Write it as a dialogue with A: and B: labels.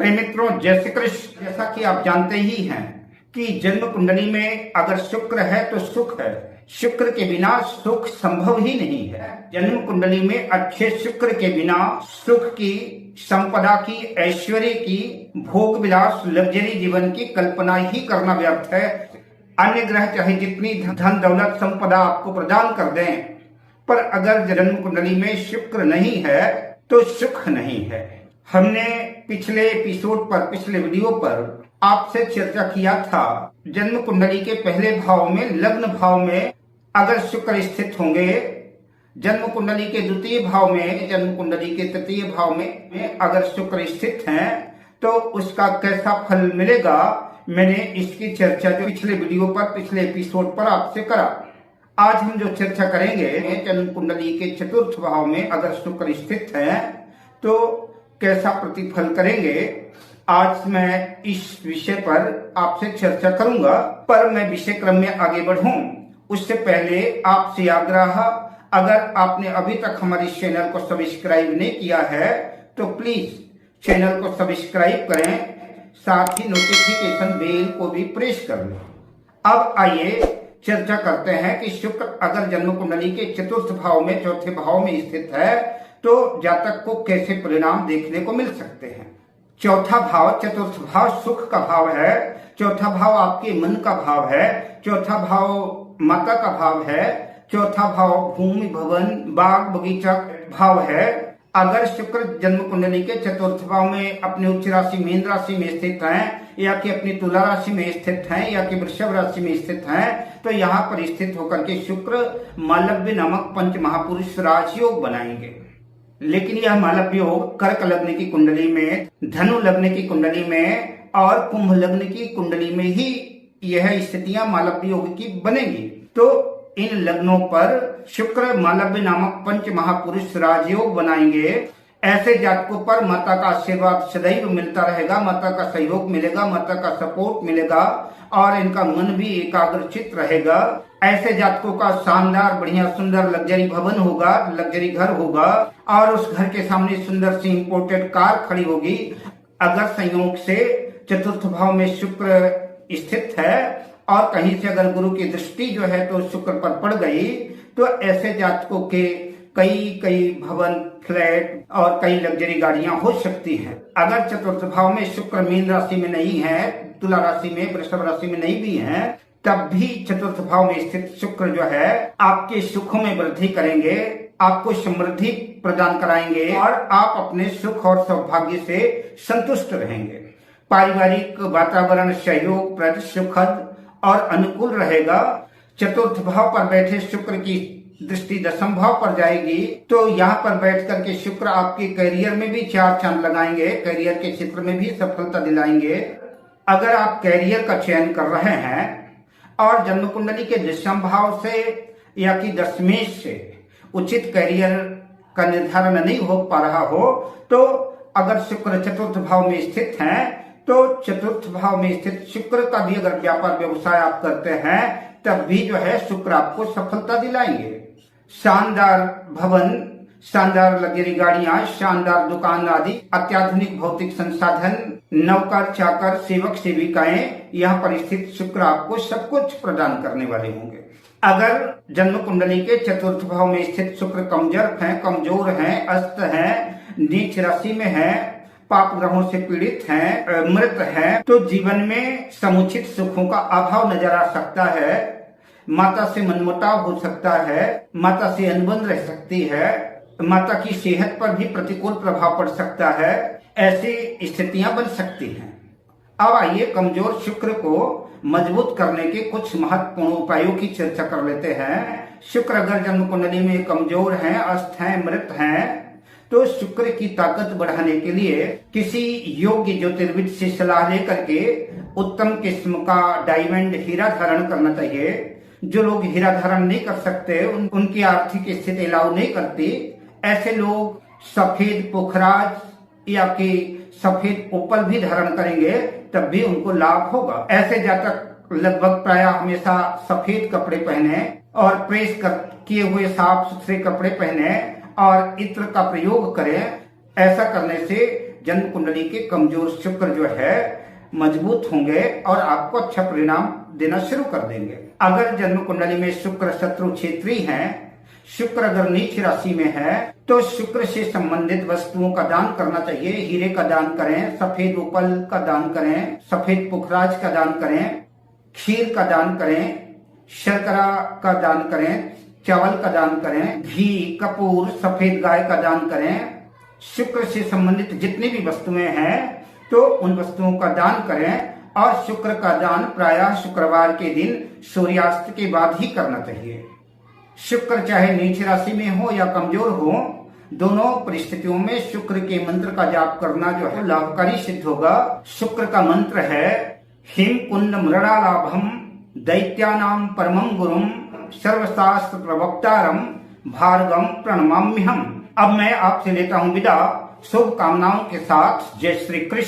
A: प्रिय मित्रों, जय श्री कृष्ण। जैसा कि आप जानते ही हैं कि जन्म कुंडली में अगर शुक्र है तो सुख है, शुक्र के बिना सुख संभव ही नहीं है। जन्म कुंडली में अच्छे शुक्र के बिना सुख की, संपदा की, ऐश्वर्य की, भोग विलास, लग्जरी जीवन की कल्पना ही करना व्यर्थ है। अन्य ग्रह चाहे जितनी धन दौलत संपदा आपको प्रदान कर दें, पर अगर जन्म कुंडली में शुक्र नहीं है तो सुख नहीं है। हमने पिछले एपिसोड पर, पिछले वीडियो पर आपसे चर्चा किया था, जन्म कुंडली के पहले भाव में, लग्न भाव में अगर शुक्र स्थित होंगे, जन्म कुंडली के द्वितीय भाव में, जन्म कुंडली के तृतीय भाव में अगर शुक्र स्थित हैं तो उसका कैसा फल मिलेगा। मैंने इसकी चर्चा जो पिछले वीडियो पर, पिछले एपिसोड पर आपसे करा। आज हम जो चर्चा करेंगे, जन्म कुंडली के चतुर्थ भाव में अगर शुक्र स्थित है तो कैसा प्रतिफल करेंगे। आज मैं इस विषय पर आपसे चर्चा करूंगा, पर मैं विषय क्रम में आगे बढ़ूं उससे पहले आपसे आग्रह, अगर आपने अभी तक हमारे चैनल को सब्सक्राइब नहीं किया है तो प्लीज चैनल को सब्सक्राइब करें, साथ ही नोटिफिकेशन बेल को भी प्रेस कर लें। अब आइए चर्चा करते हैं कि शुक्र अगर जन्म कुंडली के चतुर्थ भाव में, चौथे भाव में स्थित है तो जातक को कैसे परिणाम देखने को मिल सकते हैं। चौथा भाव, चतुर्थ भाव सुख का भाव है। चौथा भाव आपके मन का भाव है। चौथा भाव माता का भाव है। चौथा भाव भूमि, भवन, बाग बगीचा भाव है। अगर शुक्र जन्म कुंडली के चतुर्थ भाव में अपनी उच्च राशि मीन राशि में स्थित हैं, या कि अपनी तुला राशि में स्थित हैं, या कि वृषभ राशि में स्थित हैं, तो यहाँ पर स्थित होकर के शुक्र मालव्य नामक पंच महापुरुष राजयोग बनाएंगे। लेकिन यह मालव्य योग कर्क लग्न की कुंडली में, धनु लग्न की कुंडली में और कुंभ लग्न की कुंडली में ही यह स्थितियां मालव्य योग की बनेगी। तो इन लग्नों पर शुक्र मालव्य नामक पंच महापुरुष राजयोग बनाएंगे। ऐसे जातकों पर माता का आशीर्वाद सदैव मिलता रहेगा, माता का सहयोग मिलेगा, माता का सपोर्ट मिलेगा और इनका मन भी एकाग्रचित रहेगा। ऐसे जातकों का शानदार, बढ़िया, सुंदर लग्जरी भवन होगा, लग्जरी घर होगा और उस घर के सामने सुंदर सी इंपोर्टेड कार खड़ी होगी। अगर संयोग से चतुर्थ भाव में शुक्र स्थित है और कहीं से अगर गुरु की दृष्टि जो है तो शुक्र पर पड़ गई, तो ऐसे जातकों के कई भवन, फ्लैट और कई लग्जरी गाड़ियां हो सकती हैं। अगर चतुर्थ भाव में शुक्र मीन राशि में नहीं है, तुला राशि में, वृषभ राशि में नहीं भी है, तब भी चतुर्थ भाव में स्थित शुक्र जो है आपके सुखों में वृद्धि करेंगे, आपको समृद्धि प्रदान कराएंगे और आप अपने सुख और सौभाग्य से संतुष्ट रहेंगे। पारिवारिक वातावरण सहयोगप्रद, सुखद और अनुकूल रहेगा। चतुर्थ भाव पर बैठे शुक्र की दृष्टि दशम भाव पर जाएगी, तो यहाँ पर बैठ करके शुक्र आपके करियर में भी चार चांद लगाएंगे, करियर के क्षेत्र में भी सफलता दिलाएंगे। अगर आप करियर का चयन कर रहे हैं और जन्म कुंडली के दशम भाव से या कि दशमेश से उचित करियर का निर्धारण नहीं हो पा रहा हो, तो अगर शुक्र चतुर्थ भाव में स्थित हैं, तो चतुर्थ भाव में स्थित शुक्र का भी अगर व्यापार व्यवसाय आप करते हैं, तब भी जो है शुक्र आपको सफलता दिलाएंगे। शानदार भवन, शानदार लग्जरी गाड़ियां, शानदार दुकान आदि, अत्याधुनिक भौतिक संसाधन, नौकर चाकर, सेवक सेविकाएं, यहाँ पर स्थित शुक्र आपको सब कुछ प्रदान करने वाले होंगे। अगर जन्म कुंडली के चतुर्थ भाव में स्थित शुक्र कमजोर हैं, अस्त हैं, नीच राशि में हैं, पाप ग्रहों से पीड़ित हैं, मृत हैं, तो जीवन में समुचित सुखों का अभाव नजर आ सकता है। माता से मनमुटाव हो सकता है, माता से अनबन रह सकती है, माता की सेहत पर भी प्रतिकूल प्रभाव पड़ सकता है। ऐसी स्थितियां बन सकती हैं। अब आइए कमजोर शुक्र को मजबूत करने के कुछ महत्वपूर्ण उपायों की चर्चा कर लेते हैं। शुक्र अगर जन्म कुंडली में कमजोर हैं, अस्त हैं, मृत हैं, तो शुक्र की ताकत बढ़ाने के लिए किसी योग्य ज्योतिर्विद से सलाह लेकर के उत्तम किस्म का डायमंड हीरा धारण करना चाहिए। जो लोग हीरा धारण नहीं कर सकते, उनकी आर्थिक स्थिति अलाउ नहीं करती, ऐसे लोग सफेद पुखराज या कि सफेद ओपल भी धारण करेंगे, तब भी उनको लाभ होगा। ऐसे जातक लगभग प्राय हमेशा सफेद कपड़े पहने और प्रेस किए हुए साफ सुथरे कपड़े पहने और इत्र का प्रयोग करें। ऐसा करने से जन्म कुंडली के कमजोर शुक्र जो है मजबूत होंगे और आपको अच्छा परिणाम देना शुरू कर देंगे। अगर जन्म कुंडली में शुक्र शत्रु क्षेत्री है, शुक्र अगर नीच राशि में है, तो शुक्र से संबंधित वस्तुओं का दान करना चाहिए। हीरे का दान करें, सफेद उपल का दान करें, सफेद पुखराज का दान करें, खीर का दान करें, शर्करा का दान करें, चावल का दान करें, घी, कपूर, सफेद गाय का दान करें। शुक्र से संबंधित जितनी भी वस्तुएं हैं तो उन वस्तुओं का दान करें, और शुक्र का दान प्रायः शुक्रवार के दिन सूर्यास्त के बाद ही करना चाहिए। शुक्र चाहे नीच राशि में हो या कमजोर हो, दोनों परिस्थितियों में शुक्र के मंत्र का जाप करना जो है लाभकारी सिद्ध होगा। शुक्र का मंत्र है हिम कुंड मृणालाभम दैत्यानाम परमं गुरुम सर्वशास्त्र प्रवक्तारम भार्गम प्रणमाम्यहम। अब मैं आपसे लेता हूं विदा शुभ कामनाओं के साथ। जय श्री कृष्ण।